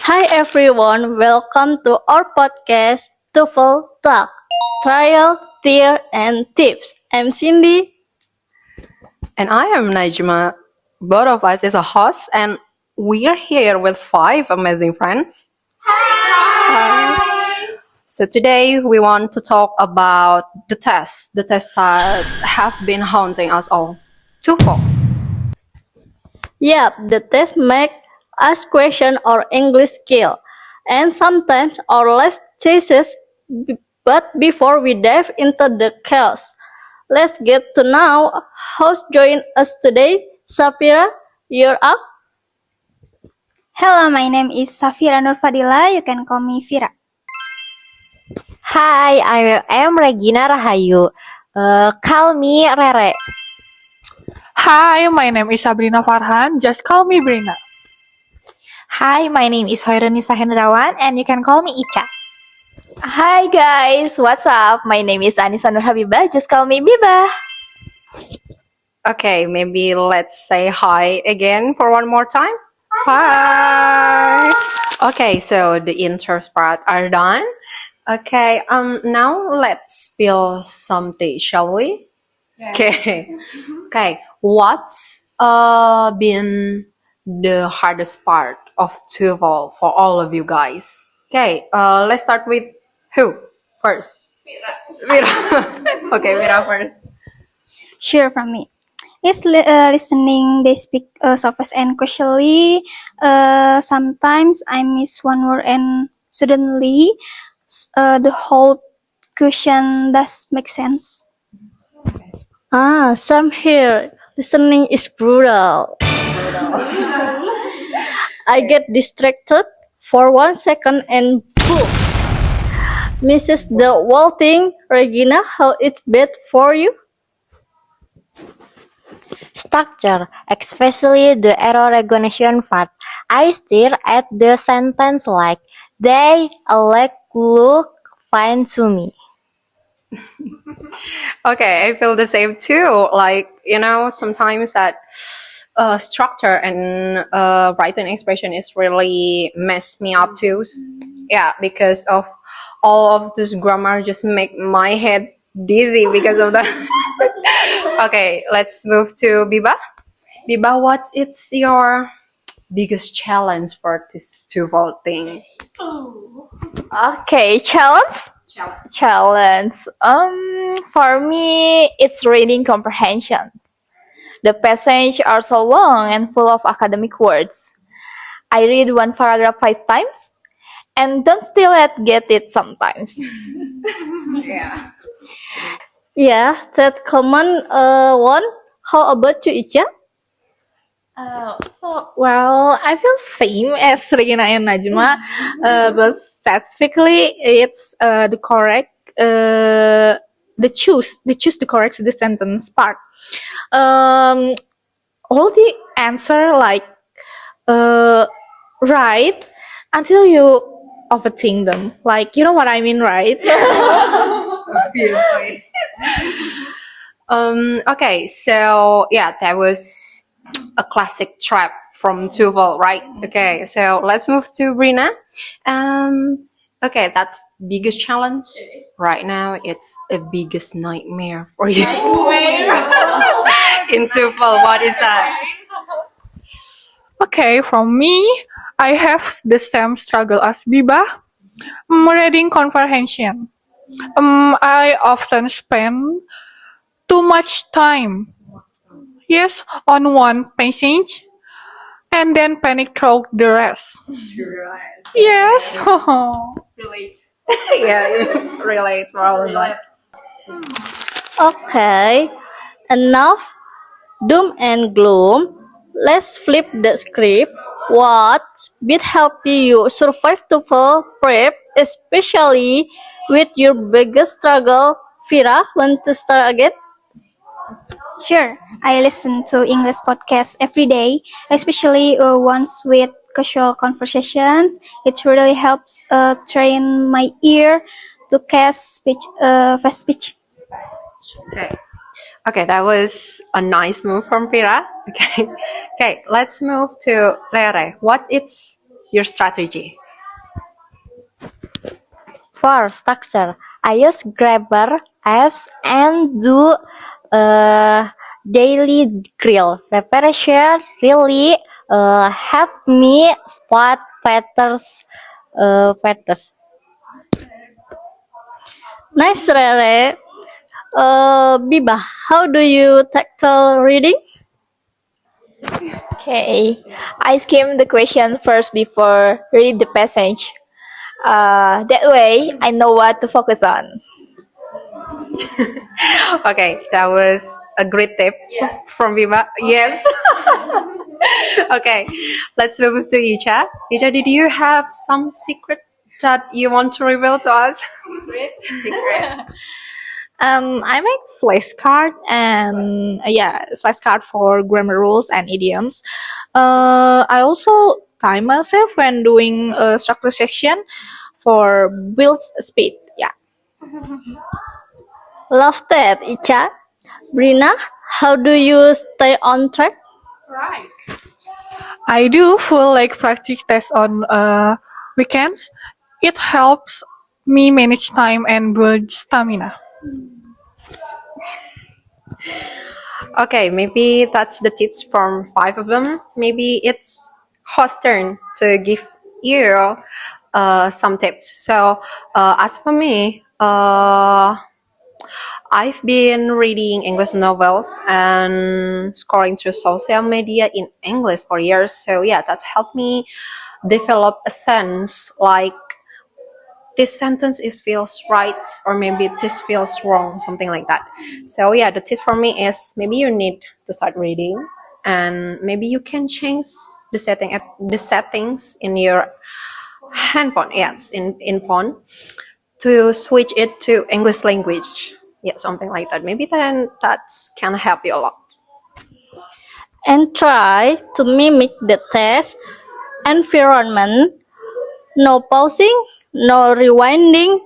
Hi everyone, welcome to our podcast TOEFL Talk, Trial, Tier, and Tips. I'm Cindy. And I am Najma. Both of us is a host, and we are here with five amazing friends. Hi. So today we want to talk about the tests that have been haunting us all. TOEFL. Yep, the test make us question our English skill and sometimes our life choices. But before we dive into the chaos, let's get to know who's join us today. Safira, you're up. Hello, my name is Safira Nurfadila. You can call me Vira. Hi, I am Regina Rahayu. Call me Rere. Hi, my name is Sabrina Farhan. Just call me Brina. Hi, my name is Hoironisa Hendrawan and you can call me Ica. Hi guys, what's up? My name is Anissa Nur Habibah. Just call me Biba. Okay, maybe let's say hi again for one more time. Hi. Okay, so the intros part are done. Okay, now let's spill some tea, shall we? Okay. Okay, what's been the hardest part of TOEFL for all of you guys? Okay, let's start with who first? Vira. Okay, Vira first. Sure, from me. Listening, they speak so fast and casually. Sometimes I miss one word and suddenly the whole question does make sense. Same here. Listening is brutal. I get distracted for 1 second and boom. Misses the whole thing. Regina, how it's bad for you? Structure, especially the error recognition part. I stare at the sentence like they look fine to me. Okay, I feel the same too. Like, sometimes that structure and writing expression is really mess me up too. Yeah, because of all of this grammar just make my head dizzy because of that. Okay, let's move to Biba. Biba, what's your biggest challenge for this TOEFL thing? Okay, challenge. For me, it's reading comprehension. The passages are so long and full of academic words. I read one paragraph 5 times and don't still get it sometimes. Yeah, that common one. How about you, Icha? I feel same as Regina and Najma, but specifically it's the correct the choose the correct the sentence part. Um, all the answer like right until you overthink them. Like you know what I mean, right? Obviously. Okay, so yeah, that was a classic trap from TOEFL, right? Okay, so let's move to Brina. Okay, that's biggest challenge right now. It's a biggest nightmare for you. In TOEFL, what is that? Okay, from me, I have the same struggle as Biba. Reading comprehension. I often spend too much time, yes, on one passage, and then panic through the rest. Yes. Yeah, relate for all of us. Okay, enough doom and gloom. Let's flip the script. What bit help you survive to fall prep, especially with your biggest struggle? Vira, want to start again? Sure, I listen to English podcasts every day, especially ones with casual conversations. It really helps train my ear to catch fast speech. Okay. Okay, that was a nice move from Vira. Okay. Okay, let's move to Rere. What is your strategy? For structure, I use Grabber apps and do daily drill. Preparation really help me spot patterns. Nice, Rere. Biba, how do you tackle reading? Okay, I skim the question first before read the passage. That way, I know what to focus on. Okay, that was a great tip from Viva. Yes. Okay, let's move to Icha. Icha, did you have some secret that you want to reveal to us? Secret. I make flashcard and flashcard for grammar rules and idioms. I also time myself when doing a structure section for build speed. Yeah. Love that, Icha. Brina, how do you stay on track? I do full like practice tests on weekends. It helps me manage time and build stamina. Okay, maybe that's the tips from 5 of them. Maybe it's host turn to give you some tips. So, as for me, I've been reading English novels and scrolling through social media in English for years. So yeah, that's helped me develop a sense like this sentence is feels right or maybe this feels wrong, something like that. So yeah, the tip for me is maybe you need to start reading and maybe you can change the settings in your handphone, yes, in phone to switch it to English language. Yeah, something like that. Maybe then that can help you a lot. And try to mimic the test environment. No pausing, no rewinding.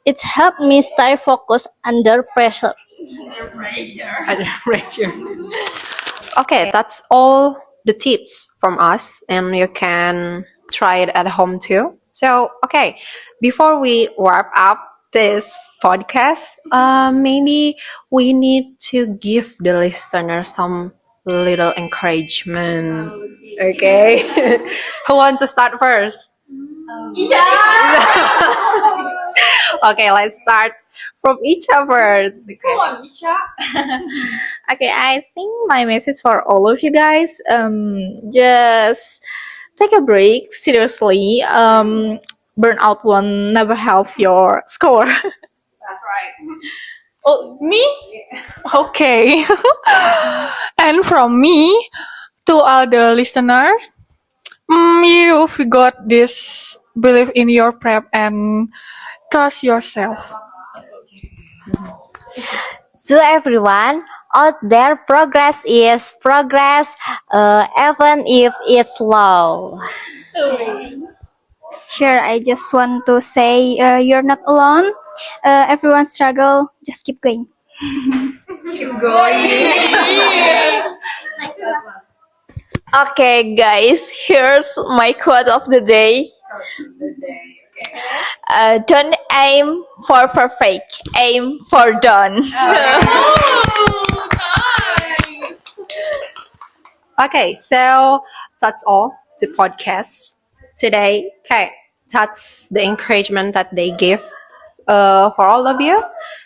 It helped me stay focused under pressure. Okay, that's all the tips from us, and you can try it at home too. So, okay, before we wrap up this podcast, maybe we need to give the listener some little encouragement. Okay, who want to start first? Okay, let's start from each of us. Okay, I think my message for all of you guys, just take a break. Seriously, burnout will never help your score. That's right. Oh, me? Okay. And from me to all the listeners, you've got this. Believe in your prep and trust yourself. To everyone out there, progress is progress, even if it's slow. Sure, I just want to say you're not alone. Everyone struggle. Just keep going. Okay, guys, here's my quote of the day. Don't aim for perfect, aim for done. Okay, so that's all the podcast today. Okay, that's the encouragement that they give for all of you.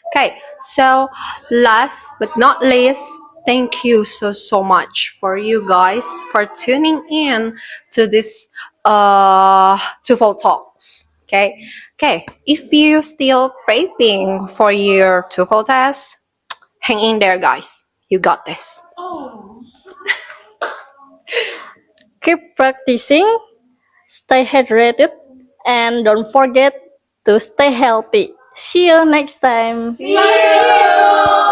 Okay, so last but not least, thank you so much for you guys for tuning in to this TOEFL talks. Okay, if you still prepping for your TOEFL test, hang in there, guys. You got this. Keep practicing, stay hydrated, and don't forget to stay healthy. See you next time. See you.